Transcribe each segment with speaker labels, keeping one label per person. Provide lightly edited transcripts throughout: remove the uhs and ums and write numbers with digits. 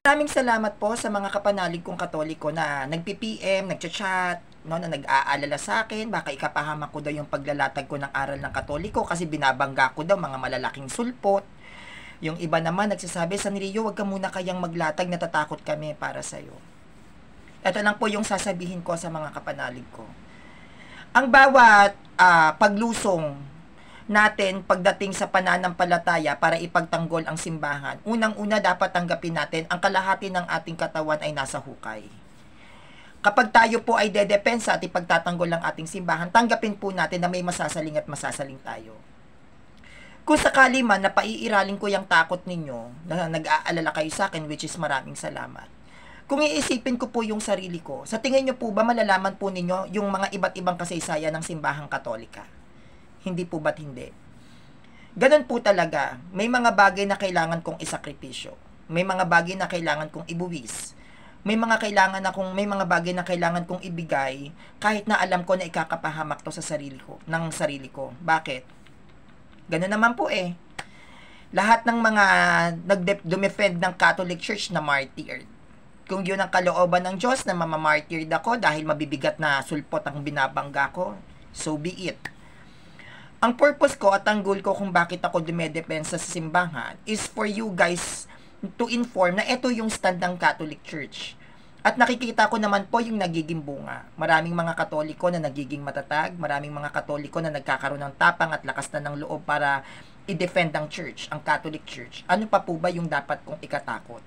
Speaker 1: Maraming salamat po sa mga kapanalig kong Katoliko na nagpi-PM, nagcha-chat, no, na nag-aalala sa akin, baka ikapahamak ko daw yung paglalatag ko ng aral ng Katoliko kasi binabangga ko daw mga malalaking sulpot. Yung iba naman nagsasabi, San Rio, wag ka muna kayang maglatag, natatakot kami para sa'yo. Ito lang po yung sasabihin ko sa mga kapanalig ko. Ang bawat paglusong natin pagdating sa pananampalataya para ipagtanggol ang simbahan, unang-una dapat tanggapin natin ang kalahati ng ating katawan ay nasa hukay. Kapag tayo po ay dedepensa at ipagtatanggol ang ating simbahan, tanggapin po natin na may masasaling at masasaling tayo. Kung sakali man na paiiralin ko yung takot ninyo, na nag-aalala kayo sa akin, which is maraming salamat. Kung iisipin ko po yung sarili ko, sa tingin nyo po ba malalaman po ninyo yung mga iba't ibang kasaysayan ng simbahang Katolika? Hindi po ba't hindi? Ganun po talaga. May mga bagay na kailangan kong isakripisyo. May mga bagay na kailangan kong ibuwis. May mga bagay na kailangan kong ibigay kahit na alam ko na ikakapahamak to sa sarili ko, ng sarili ko. Bakit? Ganun naman po eh. Lahat ng mga nag-defend ng Catholic Church na martyr. Kung yun ang kalooban ng Diyos na mamamartyred ako dahil mabibigat na sulpot ang binabangga ko, so be it. Ang purpose ko at ang goal ko kung bakit ako dumedepensa sa simbahan is for you guys to inform na ito yung stand ng Catholic Church. At nakikita ko naman po yung nagiging bunga. Maraming mga Katoliko na nagiging matatag, maraming mga Katoliko na nagkakaroon ng tapang at lakas na ng loob para i-defend ang Church, ang Catholic Church. Ano pa po ba yung dapat kong ikatakot?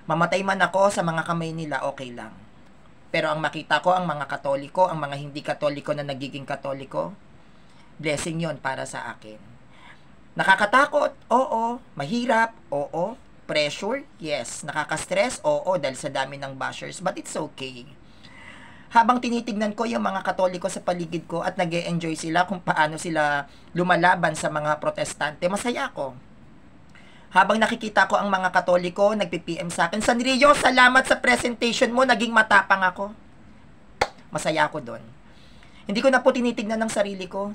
Speaker 1: Mamatay man ako sa mga kamay nila, okay lang. Pero ang makita ko, ang mga Katoliko, ang mga hindi Katoliko na nagiging Katoliko, blessing yon para sa akin. Nakakatakot? Oo. Mahirap? Oo. Pressure? Yes. Nakaka-stress? Oo, dahil sa dami ng bashers. But it's okay. Habang tinitignan ko yung mga Katoliko sa paligid ko at nag-e-enjoy sila kung paano sila lumalaban sa mga protestante, masaya ako. Habang nakikita ko ang mga Katoliko, nagpi-PM sa akin, San Rio, salamat sa presentation mo, naging matapang ako. Masaya ako doon. Hindi ko na po tinitignan ng sarili ko.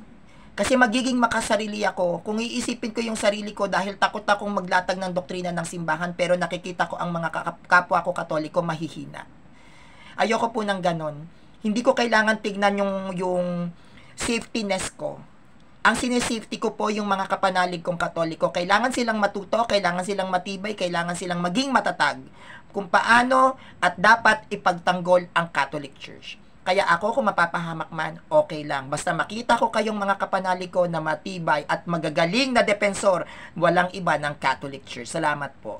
Speaker 1: Kasi magiging makasarili ako kung iisipin ko yung sarili ko dahil takot akong maglatag ng doktrina ng simbahan pero nakikita ko ang mga kapwa ko Katoliko mahihina. Ayoko po ng ganon. Hindi ko kailangan tignan yung safetyness ko. Ang sinesafety ko po yung mga kapanalig kong Katoliko. Kailangan silang matuto, kailangan silang matibay, kailangan silang maging matatag kung paano at dapat ipagtanggol ang Catholic Church. Kaya ako kung mapapahamak man, okay lang. Basta makita ko kayong mga kapanalig ko na matibay at magagaling na depensor, walang iba ng Catholic Church. Salamat po.